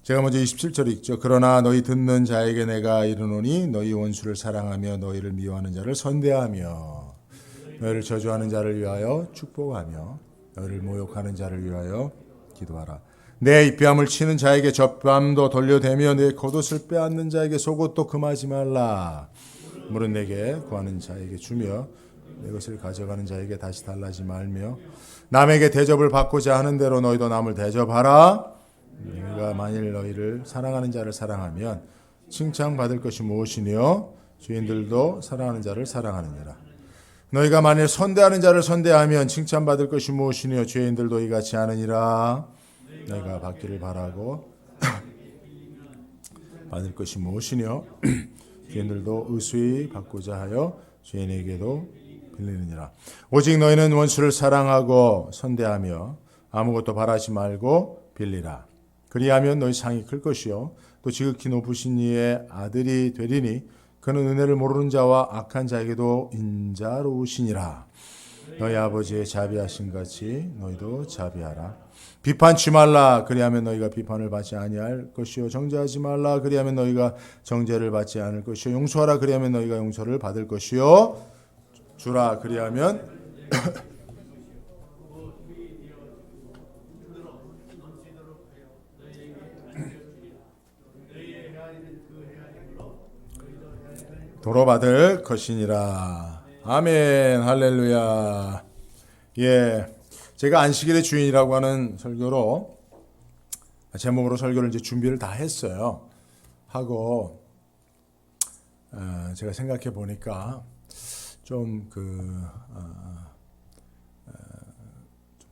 제가 먼저 27절 읽죠. 그러나 너희 듣는 자에게 내가 이르노니 너희 원수를 사랑하며 너희를 미워하는 자를 선대하며 너희를 저주하는 자를 위하여 축복하며 너희를 모욕하는 자를 위하여 기도하라. 내 입뺨을 치는 자에게 젖밤도 돌려대며 내 겉옷을 빼앗는 자에게 속옷도 금하지 말라. 물은 내게 구하는 자에게 주며 내 것을 가져가는 자에게 다시 달라지 말며 남에게 대접을 받고자 하는 대로 너희도 남을 대접하라. 내가 만일 너희를 사랑하는 자를 사랑하면 칭찬받을 것이 무엇이뇨? 죄인들도 사랑하는 자를 사랑하느니라. 너희가 만일 선대하는 자를 선대하면 칭찬받을 것이 무엇이뇨? 죄인들도 이같이 하느니라. 너희가 받기를 바라고 받을 것이 무엇이뇨? 죄인들도 의수히 받고자 하여 죄인에게도 빌리느니라. 오직 너희는 원수를 사랑하고 선대하며 아무것도 바라지 말고 빌리라. 그리하면 너희 상이 클 것이요 또 지극히 높으신 이의 아들이 되리니 그는 은혜를 모르는 자와 악한 자에게도 인자로우시니라. 너희 아버지의 자비하신 같이 너희도 자비하라. 비판치 말라. 그리하면 너희가 비판을 받지 아니할 것이요 정죄하지 말라. 그리하면 너희가 정죄를 받지 않을 것이요 용서하라. 그리하면 너희가 용서를 받을 것이요 주라. 그리하면 도로 받을 것이니라. 아멘. 할렐루야. 예, 제가 안식일의 주인이라고 하는 설교로 제목으로 설교를 이제 준비를 다 했어요. 하고 제가 생각해 보니까 좀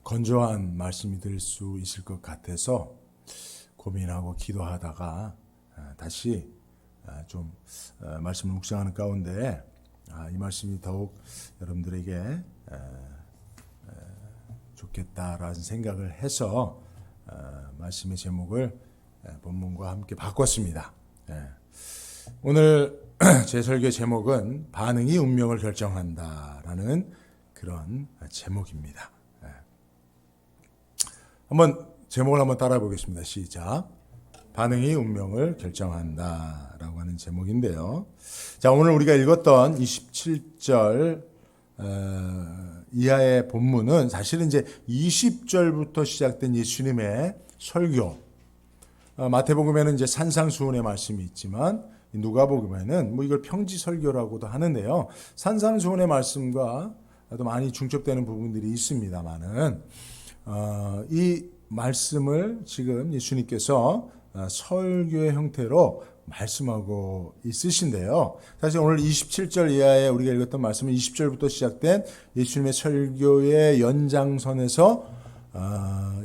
건조한 말씀이 될 수 있을 것 같아서 고민하고 기도하다가 다시 좀 말씀을 묵상하는 가운데 이 말씀이 더욱 여러분들에게 좋겠다라는 생각을 해서 말씀의 제목을 본문과 함께 바꿨습니다. 오늘 제 설교 제목은 반응이 운명을 결정한다라는 그런 제목입니다. 한번 제목을 한번 따라 보겠습니다. 시작. 반응이 운명을 결정한다라고 하는 제목인데요. 자, 오늘 우리가 읽었던 27절 이하의 본문은 사실은 이제 20절부터 시작된 예수님의 설교. 마태복음에는 이제 산상수훈의 말씀이 있지만 누가복음에는 뭐 이걸 평지설교라고도 하는데요. 산상수훈의 말씀과 또 많이 중첩되는 부분들이 있습니다만은 이 말씀을 지금 예수님께서 설교의 형태로 말씀하고 있으신데요. 사실 오늘 27절 이하에 우리가 읽었던 말씀은 20절부터 시작된 예수님의 설교의 연장선에서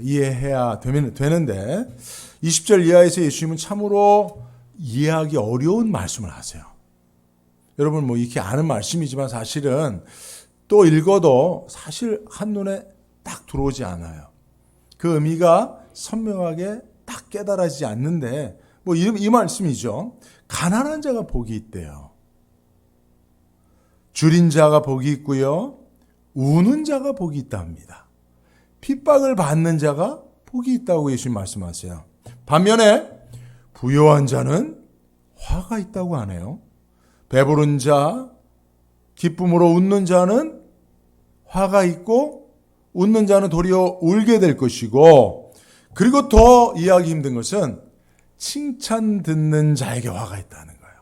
이해해야 되는데 20절 이하에서 예수님은 참으로 이해하기 어려운 말씀을 하세요. 여러분 뭐 이렇게 아는 말씀이지만 사실은 또 읽어도 사실 한눈에 딱 들어오지 않아요. 그 의미가 선명하게 딱 깨달아지지 않는데 뭐 이 말씀이죠. 가난한 자가 복이 있대요. 줄인 자가 복이 있고요. 우는 자가 복이 있다 합니다. 핍박을 받는 자가 복이 있다고 예수님 말씀하세요. 반면에 부요한 자는 화가 있다고 하네요. 배부른 자, 기쁨으로 웃는 자는 화가 있고 웃는 자는 도리어 울게 될 것이고, 그리고 더 이해하기 힘든 것은 칭찬 듣는 자에게 화가 있다는 거예요.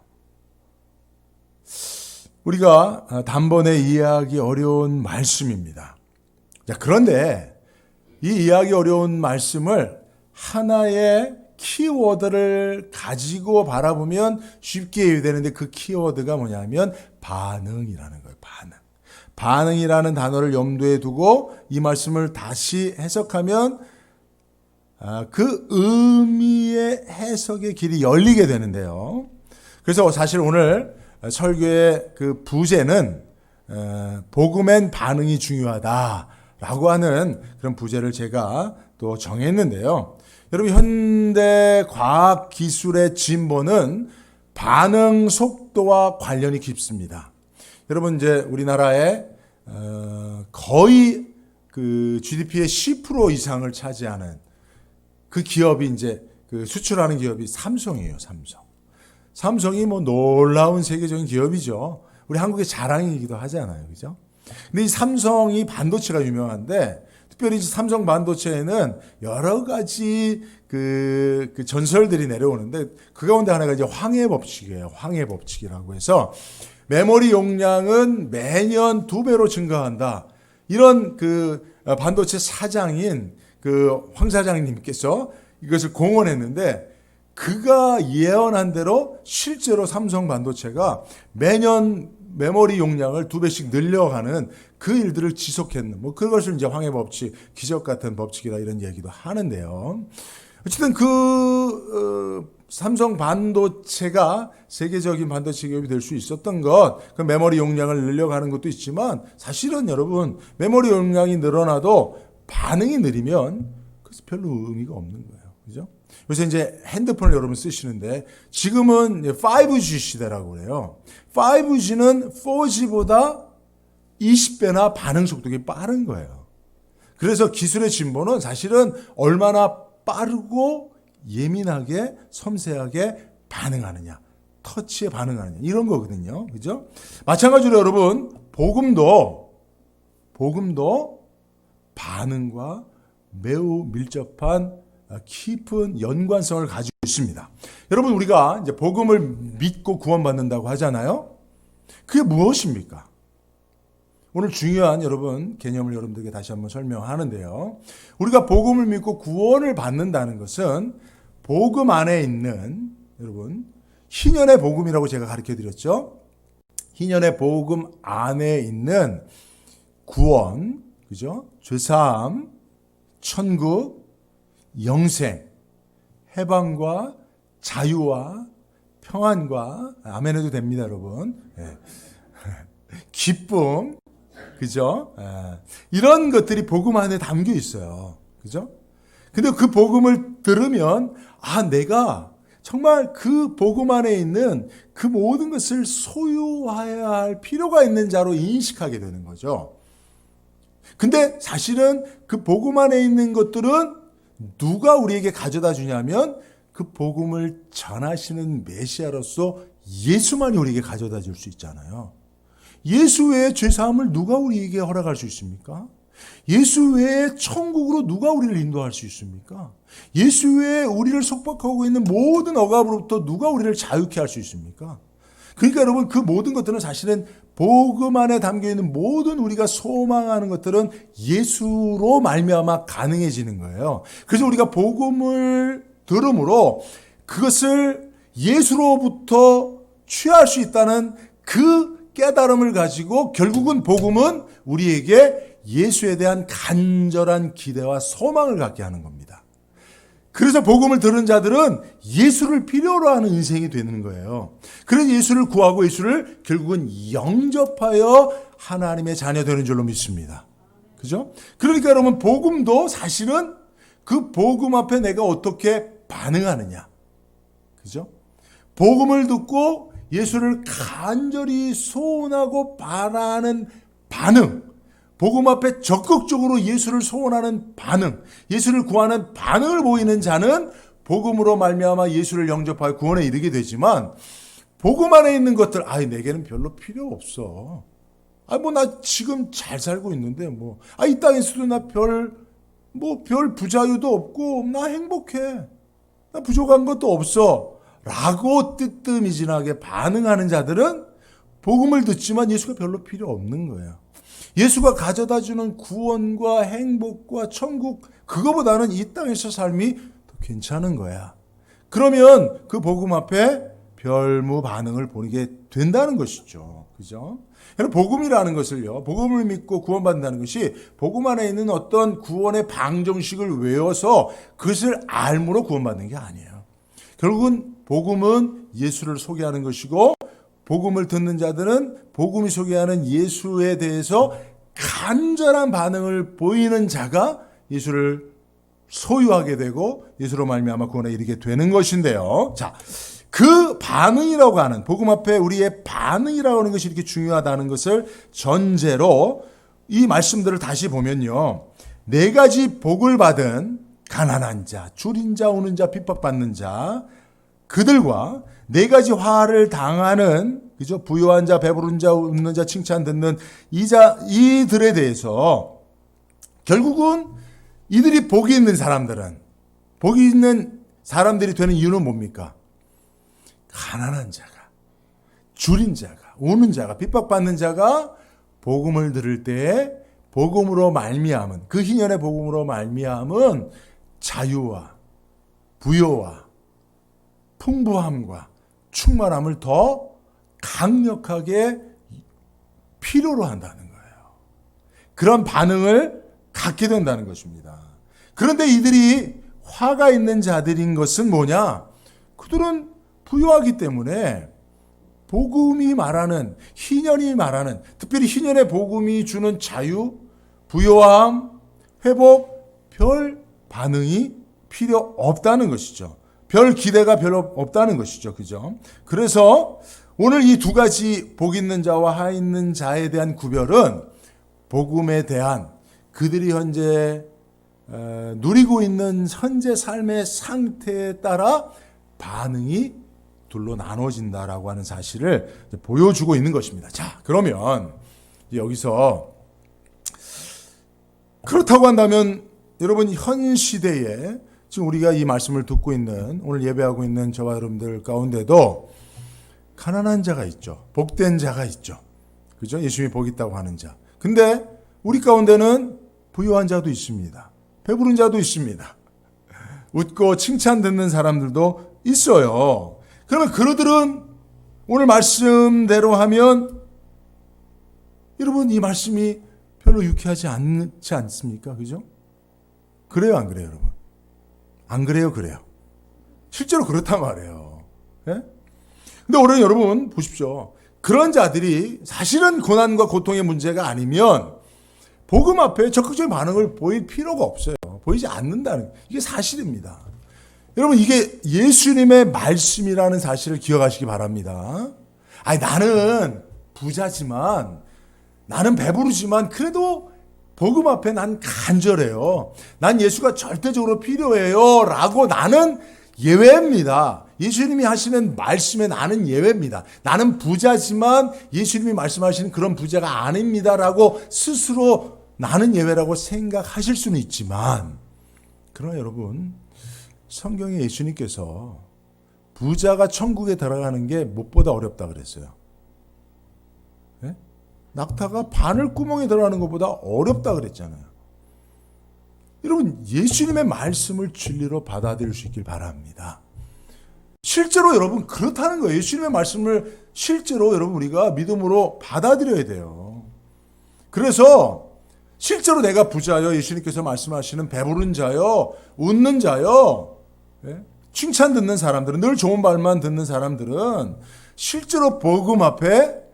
우리가 단번에 이해하기 어려운 말씀입니다. 자, 그런데 이 이해하기 어려운 말씀을 하나의 키워드를 가지고 바라보면 쉽게 이해되는데 그 키워드가 뭐냐면 반응이라는 거예요. 반응이라는 단어를 염두에 두고 이 말씀을 다시 해석하면 그 의미의 해석의 길이 열리게 되는데요. 그래서 사실 오늘 설교의 그 부제는 복음엔 반응이 중요하다라고 하는 그런 부제를 제가 또 정했는데요. 여러분, 현대 과학 기술의 진보는 반응 속도와 관련이 깊습니다. 여러분, 이제 우리나라의 거의 그 GDP의 10% 이상을 차지하는 그 기업이 이제 그 수출하는 기업이 삼성이에요. 삼성이 뭐 놀라운 세계적인 기업이죠. 우리 한국의 자랑이기도 하잖아요. 그죠? 근데 이 삼성이 반도체가 유명한데 특별히 삼성 반도체에는 여러 가지 그 전설들이 내려오는데 그 가운데 하나가 이제 황해 법칙이에요. 황해 법칙이라고 해서 메모리 용량은 매년 2배로 증가한다. 이런 그 반도체 사장인 그 황 사장님께서 이것을 공언했는데 그가 예언한 대로 실제로 삼성 반도체가 매년 메모리 용량을 2배씩 늘려가는 그 일들을 지속했는 뭐 그것을 이제 황해 법칙, 기적 같은 법칙이라 이런 얘기도 하는데요. 어쨌든 삼성 반도체가 세계적인 반도체 기업이 될 수 있었던 것, 그 메모리 용량을 늘려가는 것도 있지만 사실은 여러분 메모리 용량이 늘어나도 반응이 느리면 그래서 별로 의미가 없는 거예요. 그죠? 요새 이제 핸드폰을 여러분 쓰시는데 지금은 5G 시대라고 그래요. 5G는 4G보다 20배나 반응 속도가 빠른 거예요. 그래서 기술의 진보는 사실은 얼마나 빠르고 예민하게 섬세하게 반응하느냐, 터치에 반응하느냐 이런 거거든요. 그죠? 마찬가지로 여러분 복음도 반응과 매우 밀접한 깊은 연관성을 가지고 있습니다. 여러분 우리가 이제 복음을 믿고 구원받는다고 하잖아요. 그게 무엇입니까? 오늘 중요한 여러분 개념을 여러분들에게 다시 한번 설명하는데요. 우리가 복음을 믿고 구원을 받는다는 것은 복음 안에 있는 여러분 희년의 복음이라고 제가 가르쳐 드렸죠. 희년의 복음 안에 있는 구원, 그죠? 죄사함, 천국, 영생, 해방과 자유와 평안과 아멘 해도 됩니다, 여러분. 네. 기쁨, 그죠? 이런 것들이 복음 안에 담겨 있어요. 그죠? 근데 그 복음을 들으면 내가 정말 그 복음 안에 있는 그 모든 것을 소유해야 할 필요가 있는 자로 인식하게 되는 거죠. 근데 사실은 그 복음 안에 있는 것들은 누가 우리에게 가져다 주냐면 그 복음을 전하시는 메시아로서 예수만이 우리에게 가져다 줄 수 있잖아요. 예수 외에 죄사함을 누가 우리에게 허락할 수 있습니까? 예수 외에 천국으로 누가 우리를 인도할 수 있습니까? 예수 외에 우리를 속박하고 있는 모든 억압으로부터 누가 우리를 자유케 할 수 있습니까? 그러니까 여러분 그 모든 것들은 사실은 복음 안에 담겨있는 모든 우리가 소망하는 것들은 예수로 말미암아 가능해지는 거예요. 그래서 우리가 복음을 들음으로 그것을 예수로부터 취할 수 있다는 그 깨달음을 가지고 결국은 복음은 우리에게 예수에 대한 간절한 기대와 소망을 갖게 하는 겁니다. 그래서 복음을 들은 자들은 예수를 필요로 하는 인생이 되는 거예요. 그래서 예수를 구하고 예수를 결국은 영접하여 하나님의 자녀 되는 줄로 믿습니다. 그죠? 그러니까 여러분 복음도 사실은 그 복음 앞에 내가 어떻게 반응하느냐. 그죠? 복음을 듣고 예수를 간절히 소원하고 바라는 반응, 복음 앞에 적극적으로 예수를 소원하는 반응, 예수를 구하는 반응을 보이는 자는 복음으로 말미암아 예수를 영접하여 구원에 이르게 되지만 복음 안에 있는 것들, 내게는 별로 필요 없어. 나 지금 잘 살고 있는데 이 땅에서도 나 별 부자유도 없고 나 행복해. 나 부족한 것도 없어. 라고 뜨뜻미진하게 반응하는 자들은 복음을 듣지만 예수가 별로 필요 없는 거예요. 예수가 가져다 주는 구원과 행복과 천국, 그거보다는 이 땅에서 삶이 더 괜찮은 거야. 그러면 그 복음 앞에 별무 반응을 보이게 된다는 것이죠. 그죠? 복음이라는 것을요, 복음을 믿고 구원받는다는 것이 복음 안에 있는 어떤 구원의 방정식을 외워서 그것을 알므로 구원받는 게 아니에요. 결국은 복음은 예수를 소개하는 것이고 복음을 듣는 자들은 복음이 소개하는 예수에 대해서 간절한 반응을 보이는 자가 예수를 소유하게 되고 예수로 말미암아 구원에 이르게 되는 것인데요. 자, 그 반응이라고 하는 복음 앞에 우리의 반응이라고 하는 것이 이렇게 중요하다는 것을 전제로 이 말씀들을 다시 보면요. 4가지 복을 받은 가난한 자, 줄인 자, 우는 자, 핍박받는 자, 그들과 네 가지 화를 당하는, 그죠? 부유한 자, 배부른 자, 웃는 자, 칭찬 듣는 이들에 대해서 결국은 이들이 복이 있는 사람들은, 복이 있는 사람들이 되는 이유는 뭡니까? 가난한 자가, 줄인 자가, 우는 자가, 핍박받는 자가 복음을 들을 때에 복음으로 말미암은, 그 희년의 복음으로 말미암은 자유와 부요와 풍부함과 충만함을 더 강력하게 필요로 한다는 거예요. 그런 반응을 갖게 된다는 것입니다. 그런데 이들이 화가 있는 자들인 것은 뭐냐? 그들은 부유하기 때문에 복음이 말하는, 희년이 말하는, 특별히 희년의 복음이 주는 자유, 부요함, 회복, 별 반응이 필요 없다는 것이죠. 별 기대가 별로 없다는 것이죠. 그죠? 그래서 오늘 이 두 가지 복 있는 자와 하 있는 자에 대한 구별은 복음에 대한 그들이 현재 누리고 있는 현재 삶의 상태에 따라 반응이 둘로 나눠진다라고 하는 사실을 보여주고 있는 것입니다. 자, 그러면 여기서 그렇다고 한다면 여러분, 현 시대에 지금 우리가 이 말씀을 듣고 있는, 오늘 예배하고 있는 저와 여러분들 가운데도 가난한 자가 있죠. 복된 자가 있죠. 그죠? 예수님이 복 있다고 하는 자. 근데 우리 가운데는 부유한 자도 있습니다. 배부른 자도 있습니다. 웃고 칭찬 듣는 사람들도 있어요. 그러면 그들은 오늘 말씀대로 하면 여러분, 이 말씀이 별로 유쾌하지 않지 않습니까? 그죠? 그래요, 안 그래요, 여러분? 안 그래요, 그래요. 실제로 그렇단 말이에요. 예? 근데 오늘 여러분 보십시오. 그런 자들이 사실은 고난과 고통의 문제가 아니면 복음 앞에 적극적인 반응을 보일 필요가 없어요. 보이지 않는다는, 이게 사실입니다. 여러분, 이게 예수님의 말씀이라는 사실을 기억하시기 바랍니다. 아니, 나는 부자지만, 나는 배부르지만 그래도 복음 앞에 난 간절해요. 난 예수가 절대적으로 필요해요 라고 나는 예외입니다. 예수님이 하시는 말씀에 나는 예외입니다. 나는 부자지만 예수님이 말씀하시는 그런 부자가 아닙니다 라고 스스로 나는 예외라고 생각하실 수는 있지만, 그러나 여러분, 성경에 예수님께서 부자가 천국에 들어가는 게 무엇보다 어렵다 그랬어요. 네? 낙타가 바늘구멍에 들어가는 것보다 어렵다 그랬잖아요. 여러분, 예수님의 말씀을 진리로 받아들일 수 있길 바랍니다. 실제로 여러분 그렇다는 거예요. 예수님의 말씀을 실제로 여러분 우리가 믿음으로 받아들여야 돼요. 그래서 실제로 내가 부자요, 예수님께서 말씀하시는 배부른 자요, 웃는 자요, 칭찬 듣는 사람들은, 늘 좋은 말만 듣는 사람들은 실제로 복음 앞에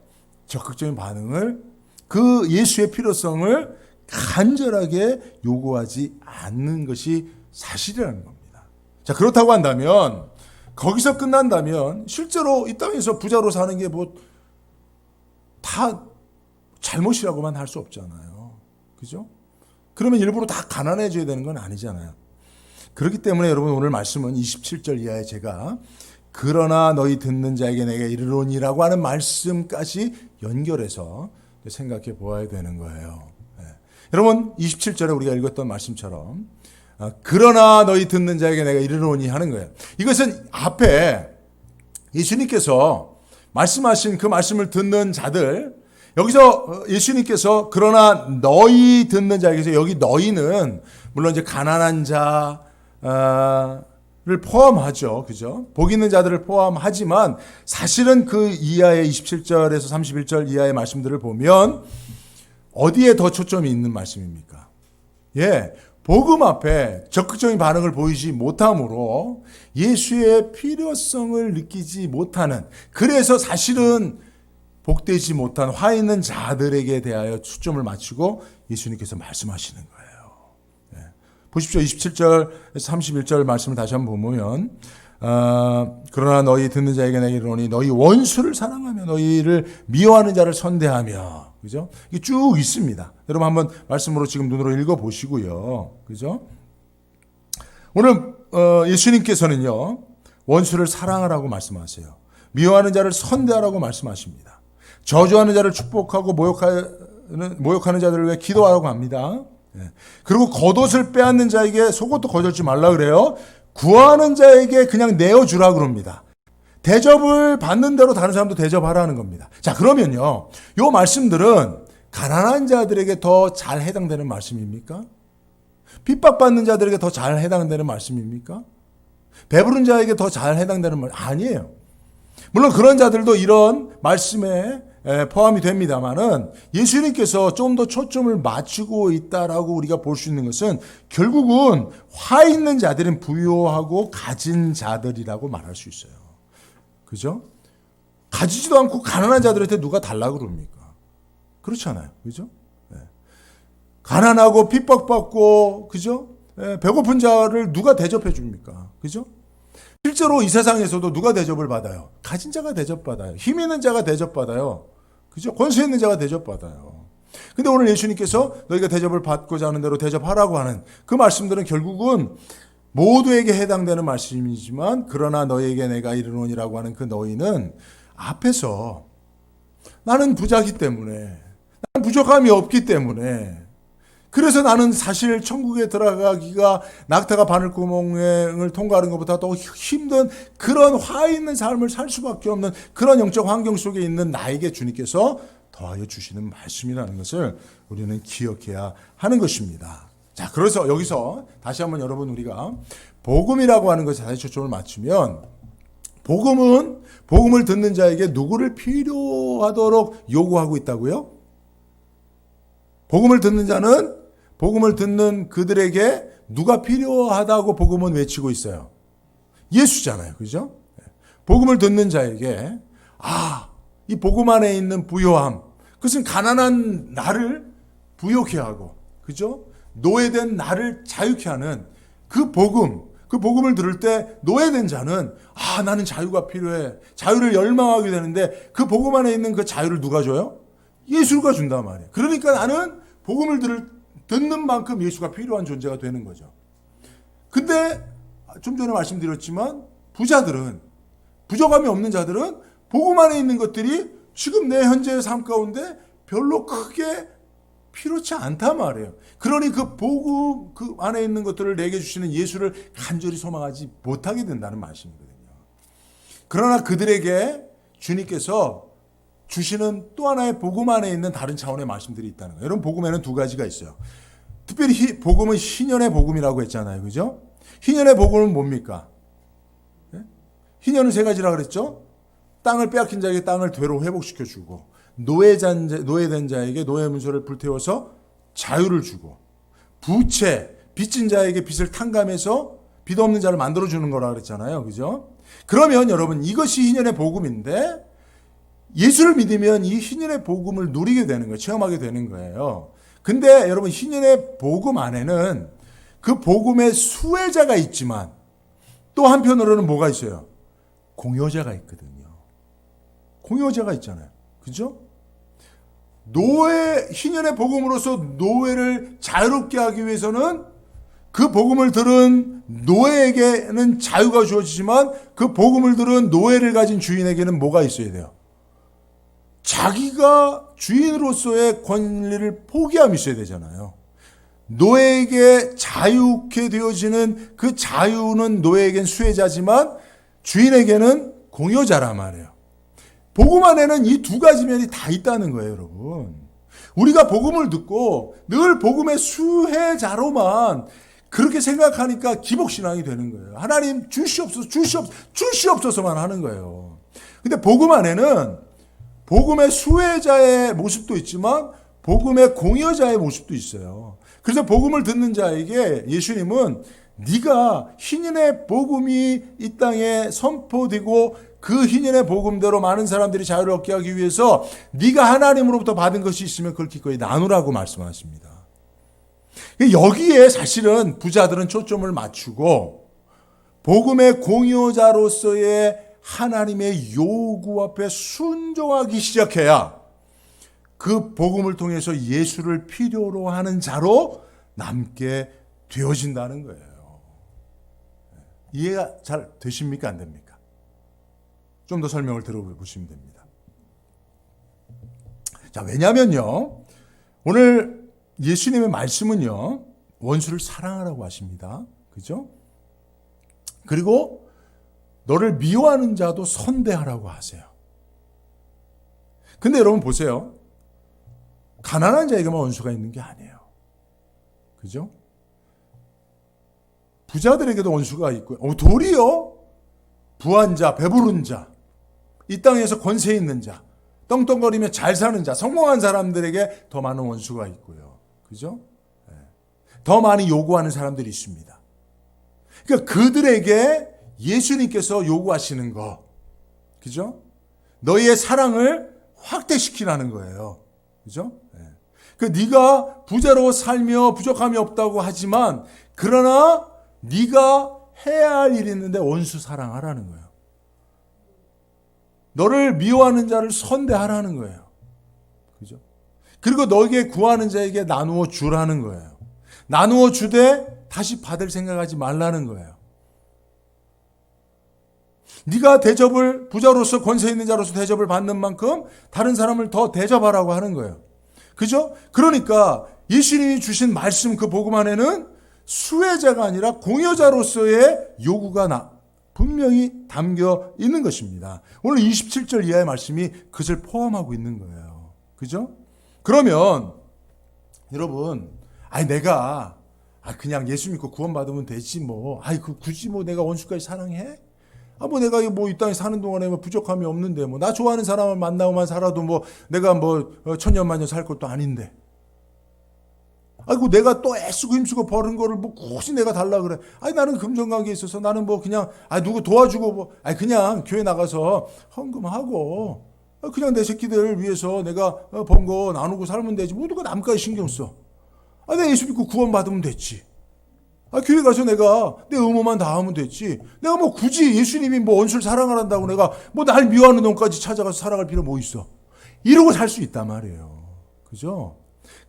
적극적인 반응을, 그 예수의 필요성을 간절하게 요구하지 않는 것이 사실이라는 겁니다. 자, 그렇다고 한다면, 거기서 끝난다면 실제로 이 땅에서 부자로 사는 게 뭐 다 잘못이라고만 할 수 없잖아요. 그죠? 그러면 일부러 다 가난해져야 되는 건 아니잖아요. 그렇기 때문에 여러분, 오늘 말씀은 27절 이하에 제가 그러나 너희 듣는 자에게 내가 이르노니라고 하는 말씀까지 연결해서 생각해 보아야 되는 거예요. 네. 여러분, 27절에 우리가 읽었던 말씀처럼 그러나 너희 듣는 자에게 내가 이르노니 하는 거예요. 이것은 앞에 예수님께서 말씀하신 그 말씀을 듣는 자들, 여기서 예수님께서 그러나 너희 듣는 자에게서, 여기 너희는 물론 이제 가난한 자를 포함하죠. 그죠? 복 있는 자들을 포함하지만 사실은 그 이하의 27절에서 31절 이하의 말씀들을 보면 어디에 더 초점이 있는 말씀입니까? 예. 복음 앞에 적극적인 반응을 보이지 못함으로 예수의 필요성을 느끼지 못하는, 그래서 사실은 복되지 못한 화 있는 자들에게 대하여 초점을 맞추고 예수님께서 말씀하시는 거예요. 네. 보십시오. 27절, 31절 말씀을 다시 한번 보면 그러나 너희 듣는 자에게 내가 이르노니 너희 원수를 사랑하며 너희를 미워하는 자를 선대하며, 그죠? 이게 쭉 있습니다. 여러분 한번 말씀으로 지금 눈으로 읽어 보시고요. 그죠? 오늘 예수님께서는요, 원수를 사랑하라고 말씀하세요. 미워하는 자를 선대하라고 말씀하십니다. 저주하는 자를 축복하고 모욕하는 자들을 위해 기도하라고 합니다. 그리고 겉옷을 빼앗는 자에게 속옷도 거절지 말라 그래요. 구하는 자에게 그냥 내어주라 그럽니다. 대접을 받는 대로 다른 사람도 대접하라는 겁니다. 자, 그러면요, 요 말씀들은 가난한 자들에게 더 잘 해당되는 말씀입니까? 핍박받는 자들에게 더 잘 해당되는 말씀입니까? 배부른 자에게 더 잘 해당되는 말 아니에요. 물론 그런 자들도 이런 말씀에 포함이 됩니다만은 예수님께서 좀 더 초점을 맞추고 있다라고 우리가 볼 수 있는 것은 결국은 화 있는 자들은 부유하고 가진 자들이라고 말할 수 있어요. 그죠? 가지지도 않고 가난한 자들한테 누가 달라고 그럽니까? 그렇잖아요. 그죠? 가난하고 핍박받고, 그죠? 배고픈 자를 누가 대접해 줍니까? 그죠? 실제로 이 세상에서도 누가 대접을 받아요? 가진 자가 대접받아요. 힘 있는 자가 대접받아요. 그죠? 권세 있는 자가 대접받아요. 근데 오늘 예수님께서 너희가 대접을 받고자 하는 대로 대접하라고 하는 그 말씀들은 결국은 모두에게 해당되는 말씀이지만, 그러나 너희에게 내가 이르노니라고 하는 그 너희는 앞에서 나는 부자기 때문에, 나는 부족함이 없기 때문에, 그래서 나는 사실 천국에 들어가기가 낙타가 바늘구멍을 통과하는 것보다 더 힘든 그런 화 있는 삶을 살 수밖에 없는 그런 영적 환경 속에 있는 나에게 주님께서 더하여 주시는 말씀이라는 것을 우리는 기억해야 하는 것입니다. 자, 그래서 여기서 다시 한번 여러분, 우리가 복음이라고 하는 것에 다시 초점을 맞추면, 복음을 듣는 자에게 누구를 필요하도록 요구하고 있다고요? 복음을 듣는 자는 복음을 듣는 그들에게 누가 필요하다고 복음은 외치고 있어요? 예수잖아요. 그죠? 복음을 듣는 자에게 이 복음 안에 있는 부요함, 그것은 가난한 나를 부요케 하고, 그죠? 노예된 나를 자유케 하는 그 복음을 들을 때 노예된 자는 나는 자유가 필요해. 자유를 열망하게 되는데 그 복음 안에 있는 그 자유를 누가 줘요? 예수가 준단 말이에요. 그러니까 나는 복음을 듣는 만큼 예수가 필요한 존재가 되는 거죠. 근데 좀 전에 말씀드렸지만 부자들은, 부족함이 없는 자들은 복음 안에 있는 것들이 지금 내 현재의 삶 가운데 별로 크게 필요치 않단 말이에요. 그러니 그 복음 그 안에 있는 것들을 내게 주시는 예수를 간절히 소망하지 못하게 된다는 말씀이거든요. 그러나 그들에게 주님께서 주시는 또 하나의 복음 안에 있는 다른 차원의 말씀들이 있다는 거예요. 여러분, 복음에는 두 가지가 있어요. 특별히 복음은 희년의 복음이라고 했잖아요. 그죠? 희년의 복음은 뭡니까? 희년은 세 가지라 그랬죠? 땅을 빼앗긴 자에게 땅을 되로 회복시켜주고, 노예된 자에게 노예 문서를 불태워서 자유를 주고, 빚진 자에게 빚을 탕감해서 빚 없는 자를 만들어주는 거라 그랬잖아요. 그죠? 그러면 여러분, 이것이 희년의 복음인데, 예수를 믿으면 이 희년의 복음을 누리게 되는 거예요. 체험하게 되는 거예요. 근데 여러분, 희년의 복음 안에는 그 복음의 수혜자가 있지만 또 한편으로는 뭐가 있어요? 공효자가 있거든요. 공효자가 있잖아요. 그죠? 희년의 복음으로서 노예를 자유롭게 하기 위해서는 그 복음을 들은 노예에게는 자유가 주어지지만 그 복음을 들은 노예를 가진 주인에게는 뭐가 있어야 돼요? 자기가 주인으로서의 권리를 포기함이 있어야 되잖아요. 노예에게 자유케 되어지는 그 자유는 노예에겐 수혜자지만 주인에게는 공효자란 말이에요. 복음 안에는 이 두 가지 면이 다 있다는 거예요, 여러분. 우리가 복음을 듣고 늘 복음의 수혜자로만 그렇게 생각하니까 기복신앙이 되는 거예요. 하나님 주시옵소서만 하는 거예요. 근데 복음 안에는 복음의 수혜자의 모습도 있지만 복음의 공효자의 모습도 있어요. 그래서 복음을 듣는 자에게 예수님은 네가 희년의 복음이 이 땅에 선포되고 그 희년의 복음대로 많은 사람들이 자유를 얻게 하기 위해서 네가 하나님으로부터 받은 것이 있으면 그걸 기꺼이 나누라고 말씀하십니다. 여기에 사실은 부자들은 초점을 맞추고 복음의 공효자로서의 하나님의 요구 앞에 순종하기 시작해야 그 복음을 통해서 예수를 필요로 하는 자로 남게 되어진다는 거예요. 이해가 잘 되십니까? 안 됩니까? 좀 더 설명을 들어보시면 됩니다. 자, 왜냐면요, 오늘 예수님의 말씀은요, 원수를 사랑하라고 하십니다. 그죠? 그리고 너를 미워하는 자도 선대하라고 하세요. 근데 여러분 보세요. 가난한 자에게만 원수가 있는 게 아니에요. 그죠? 부자들에게도 원수가 있고요. 도리어 부한 자, 배부른 자, 이 땅에서 권세 있는 자, 떵떵거리며 잘 사는 자, 성공한 사람들에게 더 많은 원수가 있고요. 그죠? 더 많이 요구하는 사람들이 있습니다. 그러니까 그들에게 예수님께서 요구하시는 거, 그죠? 너희의 사랑을 확대시키라는 거예요. 그죠? 그 네가 부자로 살며 부족함이 없다고 하지만 그러나 네가 해야 할 일이 있는데 원수 사랑하라는 거예요. 너를 미워하는 자를 선대하라는 거예요. 그죠? 그리고 너에게 구하는 자에게 나누어 주라는 거예요. 나누어 주되 다시 받을 생각하지 말라는 거예요. 네가 대접을 부자로서 권세 있는 자로서 대접을 받는 만큼 다른 사람을 더 대접하라고 하는 거예요. 그죠? 그러니까 예수님이 주신 말씀 그 복음 안에는 수혜자가 아니라 공여자로서의 요구가 분명히 담겨 있는 것입니다. 오늘 27절 이하의 말씀이 그것을 포함하고 있는 거예요. 그죠? 그러면 여러분, 내가 그냥 예수 믿고 구원받으면 되지 뭐. 굳이 뭐 내가 원수까지 사랑해? 내가 이 땅에 사는 동안에 부족함이 없는데 나 좋아하는 사람을 만나고만 살아도 내가 천년만년 살 것도 아닌데. 내가 또 애쓰고 힘쓰고 버는 거를 굳이 내가 달라 그래. 나는 금전관계에 있어서 나는 그냥 누구 도와주고 그냥 교회 나가서 헌금하고 그냥 내 새끼들 위해서 내가 번 거 나누고 살면 되지. 누가 남까지 신경 써. 내가 예수 믿고 구원받으면 됐지. 교회 가서 내가 내 의무만 다 하면 됐지. 내가 굳이 예수님이 원수를 사랑하란다고 내가 날 미워하는 놈까지 찾아가서 살아갈 필요 뭐 있어. 이러고 살 수 있단 말이에요. 그죠?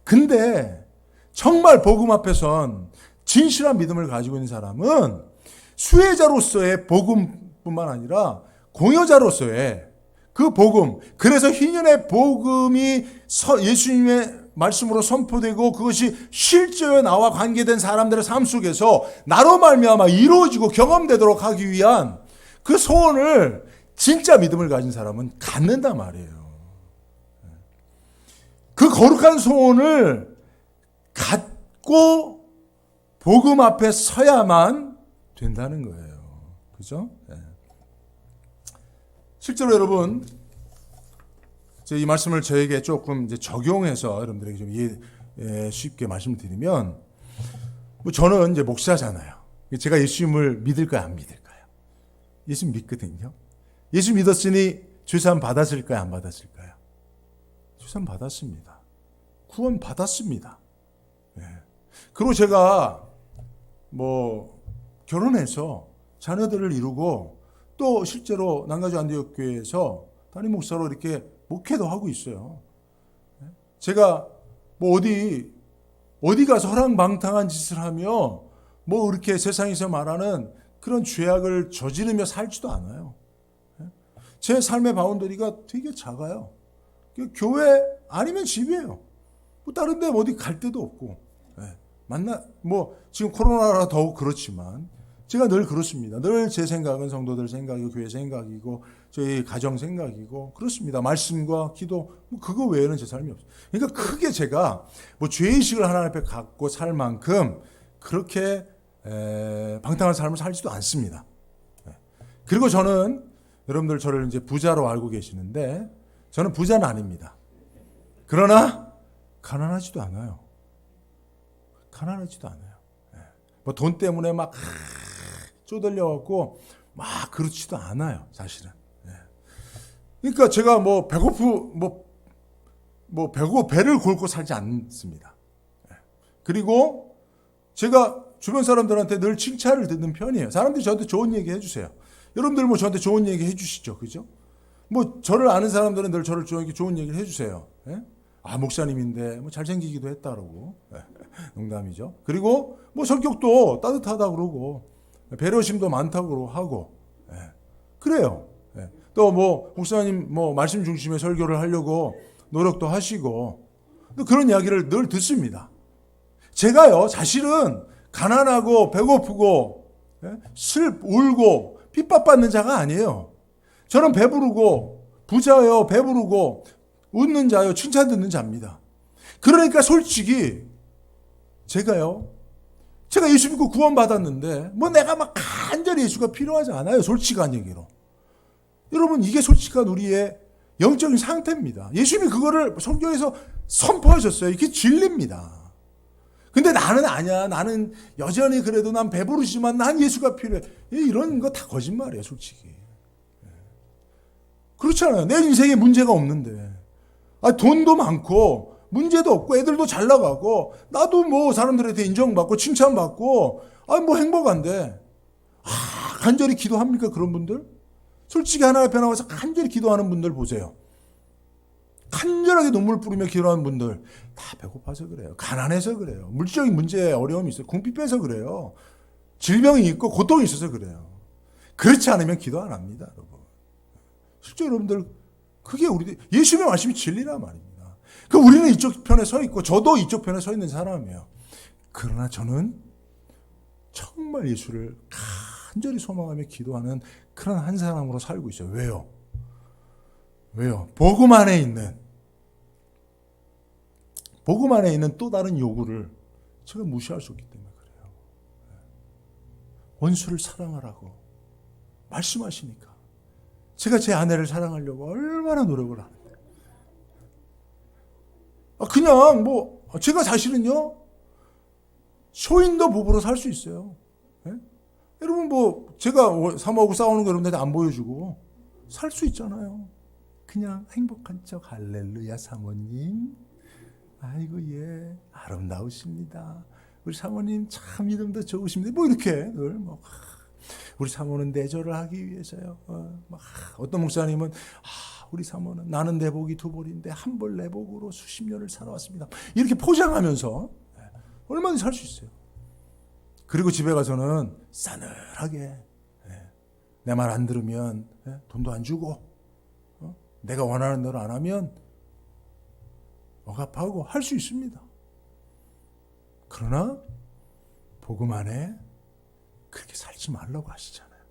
근데 정말 복음 앞에선 진실한 믿음을 가지고 있는 사람은 수혜자로서의 복음뿐만 아니라 공여자로서의 그 복음, 그래서 희년의 복음이 예수님의 말씀으로 선포되고 그것이 실제로 나와 관계된 사람들의 삶 속에서 나로 말미암아 이루어지고 경험되도록 하기 위한 그 소원을 진짜 믿음을 가진 사람은 갖는단 말이에요. 그 거룩한 소원을 갖고 복음 앞에 서야만 된다는 거예요. 그죠? 실제로 여러분, 이 말씀을 저에게 조금 적용해서 여러분들에게 좀 쉽게 말씀드리면, 저는 이제 목사잖아요. 제가 예수님을 믿을까요, 안 믿을까요? 예수 믿거든요. 예수 믿었으니 주산 받았을까요, 안 받았을까요? 주산 받았습니다. 구원 받았습니다. 그리고 제가 결혼해서 자녀들을 이루고 또 실제로 남가주 안디옥 교회에서 담임 목사로 이렇게 목회도 하고 있어요. 제가 어디 가서 허랑방탕한 짓을 하며 이렇게 세상에서 말하는 그런 죄악을 저지르며 살지도 않아요. 제 삶의 바운더리가 되게 작아요. 교회 아니면 집이에요. 다른 데 어디 갈 데도 없고. 지금 코로나라 더욱 그렇지만 제가 늘 그렇습니다. 늘 제 생각은 성도들 생각이고 교회 생각이고 저희 가정 생각이고 그렇습니다. 말씀과 기도 그거 외에는 제 삶이 없어요. 그러니까 크게 제가 죄의식을 하나님 앞에 갖고 살 만큼 그렇게 방탕한 삶을 살지도 않습니다. 그리고 저는 여러분들 저를 이제 부자로 알고 계시는데 저는 부자는 아닙니다. 그러나 가난하지도 않아요. 가난하지도 않아요. 돈 때문에 막 쪼들려갖고 막 그렇지도 않아요, 사실은. 그러니까 제가 배고 배를 골고 살지 않습니다. 그리고 제가 주변 사람들한테 늘 칭찬을 듣는 편이에요. 사람들이 저한테 좋은 얘기 해주세요. 여러분들 저한테 좋은 얘기 해주시죠, 그죠? 저를 아는 사람들은 늘 저를 좋은 얘기를 해주세요. 목사님인데 잘생기기도 했다 그러고 농담이죠. 그리고 성격도 따뜻하다 그러고 배려심도 많다고 하고, 그래요. 또 뭐 목사님 뭐 말씀 중심의 설교를 하려고 노력도 하시고, 그런 이야기를 늘 듣습니다. 제가요 사실은 가난하고 배고프고 울고 핍박받는 자가 아니에요. 저는 배부르고 부자요 배부르고 웃는 자요 칭찬 듣는 자입니다. 그러니까 솔직히 제가 예수 믿고 구원받았는데 뭐 내가 막 간절히 예수가 필요하지 않아요. 솔직한 얘기로. 여러분 이게 솔직한 우리의 영적인 상태입니다. 예수님이 그거를 성경에서 선포하셨어요. 이게 진리입니다. 근데 나는 아니야. 나는 여전히 그래도 난 배부르지만 난 예수가 필요해. 이런 거 다 거짓말이에요. 솔직히. 그렇잖아요. 내 인생에 문제가 없는데. 돈도 많고 문제도 없고 애들도 잘 나가고 나도 뭐 사람들한테 인정받고 칭찬받고 뭐 행복한데 간절히 기도합니까? 그런 분들? 솔직히 하나님 앞에 나와서 간절히 기도하는 분들 보세요. 간절하게 눈물 뿌리며 기도하는 분들 다 배고파서 그래요. 가난해서 그래요. 물질적인 문제에 어려움이 있어요. 궁핍해서 그래요. 질병이 있고 고통이 있어서 그래요. 그렇지 않으면 기도 안 합니다. 여러분. 실제 여러분들 그게 우리 예수님의 말씀이 진리란 말입니다. 우리는 이쪽 편에 서 있고 저도 이쪽 편에 서 있는 사람이에요. 그러나 저는 정말 예수를 간절히 소망하며 기도하는 그런 한 사람으로 살고 있어요. 왜요? 복음 안에 있는 또 다른 요구를 제가 무시할 수 없기 때문에 그래요. 원수를 사랑하라고 말씀하시니까 제가 제 아내를 사랑하려고 얼마나 노력을 하는데 그냥 제가 사실은요 쇼인도 부부로 살 수 있어요. 여러분 제가 사모하고 싸우는 거 여러분들한테 안 보여주고 살 수 있잖아요. 그냥 행복한 척 할렐루야 사모님 아이고 예 아름다우십니다. 우리 사모님 참 믿음도 좋으십니다. 이렇게 늘 우리 사모는 내조를 하기 위해서요. 어떤 목사님은 우리 사모는 나는 내 복이 두 벌인데 한 벌 내 복으로 수십 년을 살아왔습니다. 이렇게 포장하면서 얼마든지 살 수 있어요. 그리고 집에 가서는 싸늘하게 내 말 안 들으면 돈도 안 주고 내가 원하는 대로 안 하면 억압하고 할 수 있습니다. 그러나 복음 안에 그렇게 살지 말라고 하시잖아요.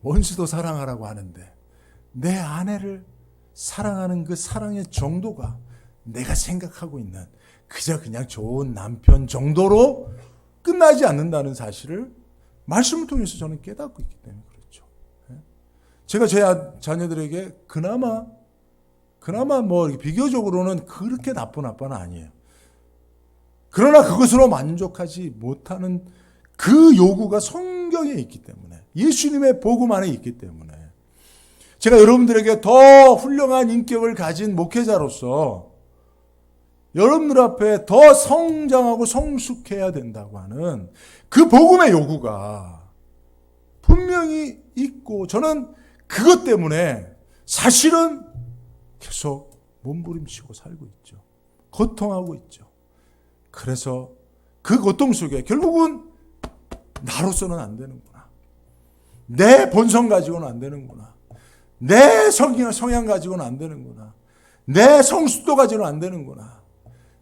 원수도 사랑하라고 하는데 내 아내를 사랑하는 그 사랑의 정도가 내가 생각하고 있는 그냥 좋은 남편 정도로 끝나지 않는다는 사실을 말씀을 통해서 저는 깨닫고 있기 때문에 그렇죠. 제가 제 자녀들에게 그나마 비교적으로는 그렇게 나쁜 아빠는 아니에요. 그러나 그것으로 만족하지 못하는 그 요구가 성경에 있기 때문에 예수님의 복음 안에 있기 때문에 제가 여러분들에게 더 훌륭한 인격을 가진 목회자로서 여러분들 앞에 더 성장하고 성숙해야 된다고 하는 그 복음의 요구가 분명히 있고 저는 그것 때문에 사실은 계속 몸부림치고 살고 있죠. 고통하고 있죠. 그래서 그 고통 속에 결국은 나로서는 안 되는구나. 내 본성 가지고는 안 되는구나. 내 성향 가지고는 안 되는구나. 내 성숙도 가지고는 안 되는구나.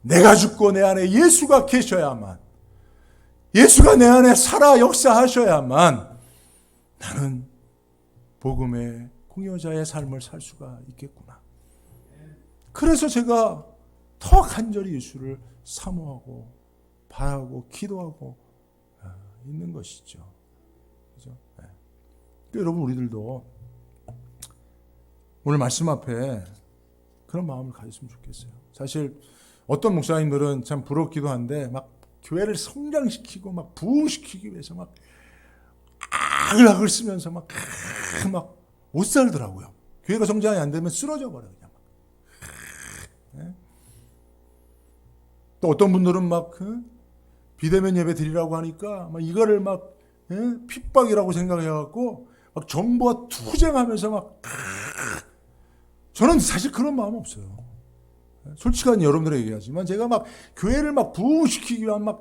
내가 죽고 내 안에 예수가 계셔야만, 예수가 내 안에 살아 역사하셔야만 나는 복음의 공효자의 삶을 살 수가 있겠구나. 그래서 제가 더 간절히 예수를 사모하고 바라고 기도하고 있는 것이죠. 그죠? 네. 여러분 우리들도 오늘 말씀 앞에 그런 마음을 가졌으면 좋겠어요. 사실 어떤 목사님들은 참 부럽기도 한데 막 교회를 성장시키고 막 부흥시키기 위해서 막 악을 쓰면서 막 못 살더라고요. 교회가 성장이 안 되면 쓰러져 버려요. 그냥 네? 또 어떤 분들은 막 비대면 예배 드리라고 하니까 막 이거를 막 핍박이라고 생각해갖고 막 정부와 투쟁하면서 막 저는 사실 그런 마음 없어요. 솔직한 여러분들에게 얘기하지만 제가 막 교회를 막 부흥시키기 위한 막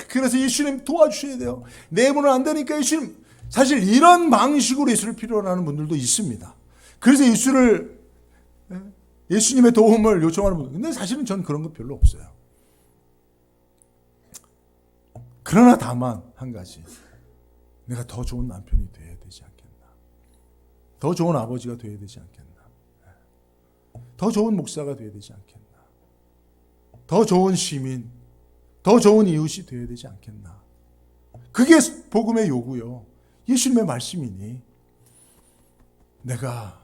그래서 예수님 도와주셔야 돼요. 내보는 안 되니까 예수님, 사실 이런 방식으로 예수를 필요로 하는 분들도 있습니다. 그래서 예수님의 도움을 요청하는 분들. 근데 사실은 전 그런 거 별로 없어요. 그러나 다만 한 가지, 내가 더 좋은 남편이 되어야 되지 않겠나, 더 좋은 아버지가 되어야 되지 않겠나, 더 좋은 목사가 되어야 되지 않겠나, 더 좋은 시민, 더 좋은 이웃이 되어야 되지 않겠나. 그게 복음의 요구요. 예수님의 말씀이니 내가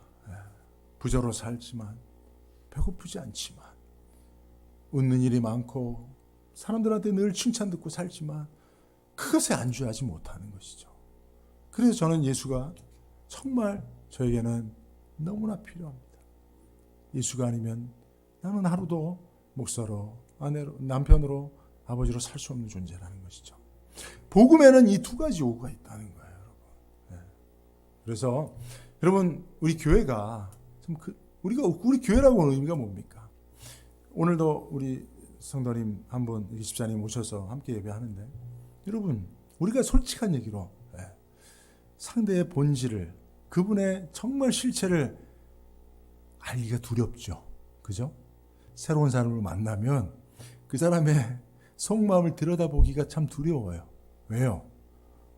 부자로 살지만 배고프지 않지만 웃는 일이 많고 사람들한테 늘 칭찬 듣고 살지만 그것에 안주하지 못하는 것이죠. 그래서 저는 예수가 정말 저에게는 너무나 필요합니다. 예수가 아니면 나는 하루도 목사로, 아내로, 남편으로, 아버지로 살 수 없는 존재라는 것이죠. 복음에는 이 두 가지 요구가 있다는 거예요, 여러분. 네. 그래서 여러분, 우리 교회가 우리 교회라고 하는 의미가 뭡니까? 오늘도 우리 성도님 한 분, 집사님 오셔서 함께 예배하는데, 여러분, 우리가 솔직한 얘기로 상대의 본질을, 그분의 정말 실체를 알기가 두렵죠. 그죠? 새로운 사람을 만나면 그 사람의 속마음을 들여다보기가 참 두려워요. 왜요?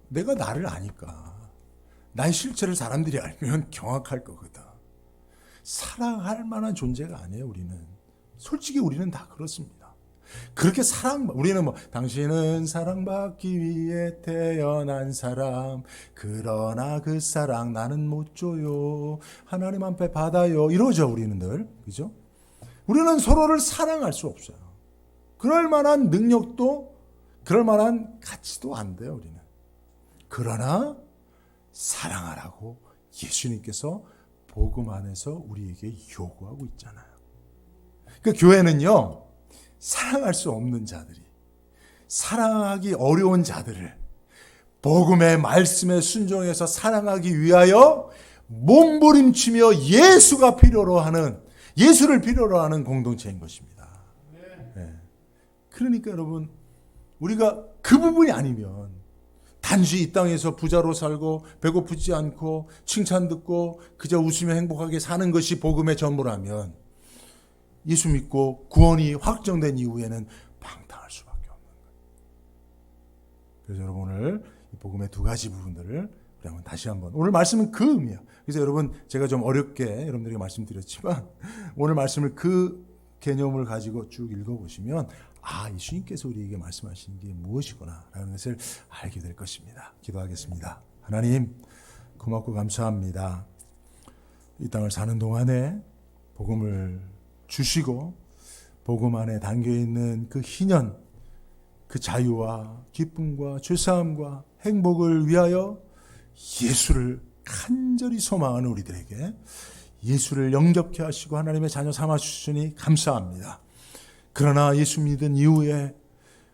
내가 나를 아니까. 나의 실체를 사람들이 알면 경악할 거거든. 사랑할 만한 존재가 아니에요, 우리는. 솔직히 우리는 다 그렇습니다. 그렇게 우리는 당신은 사랑받기 위해 태어난 사람, 그러나 그 사랑 나는 못 줘요, 하나님 앞에 받아요, 이러죠, 우리는 늘. 그죠? 우리는 서로를 사랑할 수 없어요. 그럴 만한 능력도, 그럴 만한 가치도 안 돼요, 우리는. 그러나 사랑하라고 예수님께서 복음 안에서 우리에게 요구하고 있잖아요. 그 교회는요, 사랑할 수 없는 자들이, 사랑하기 어려운 자들을 복음의 말씀에 순종해서 사랑하기 위하여 몸부림치며 예수를 필요로 하는 공동체인 것입니다. 네. 그러니까 여러분, 우리가 그 부분이 아니면 단지 이 땅에서 부자로 살고 배고프지 않고 칭찬 듣고 그저 웃으며 행복하게 사는 것이 복음의 전부라면 예수 믿고 구원이 확정된 이후에는 방탕할 수밖에 없는 거예요. 그래서 여러분, 오늘 이 복음의 두 가지 부분들을 우리 한번 다시 한번, 오늘 말씀은 그 의미예요. 그래서 여러분, 제가 좀 어렵게 여러분들에게 말씀드렸지만 오늘 말씀을 그 개념을 가지고 쭉 읽어보시면 예수님께서 우리에게 말씀하시는 게 무엇이구나 라는 것을 알게 될 것입니다. 기도하겠습니다. 하나님, 고맙고 감사합니다. 이 땅을 사는 동안에 복음을 주시고 복음 안에 담겨있는 그 희년, 그 자유와 기쁨과 죄사함과 행복을 위하여 예수를 간절히 소망하는 우리들에게 예수를 영접케 하시고 하나님의 자녀 삼아주시니 감사합니다. 그러나 예수 믿은 이후에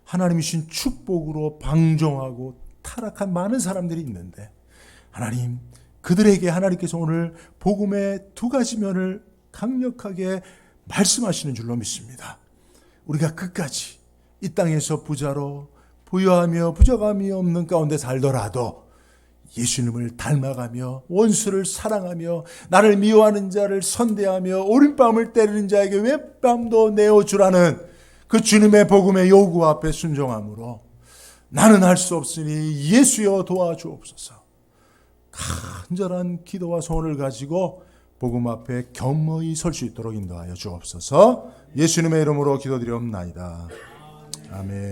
하나님이 주신 축복으로 방종하고 타락한 많은 사람들이 있는데, 하나님, 그들에게 하나님께서 오늘 복음의 두 가지 면을 강력하게 말씀하시는 줄로 믿습니다. 우리가 끝까지 이 땅에서 부자로 부유하며 부족함이 없는 가운데 살더라도 예수님을 닮아가며 원수를 사랑하며 나를 미워하는 자를 선대하며 오른밤을 때리는 자에게 왼밤도 내어주라는 그 주님의 복음의 요구 앞에 순종함으로 나는 할 수 없으니 예수여 도와주옵소서. 간절한 기도와 소원을 가지고 복음 앞에 겸허히 설 수 있도록 인도하여 주옵소서. 예수님의 이름으로 기도드리옵나이다. 아멘.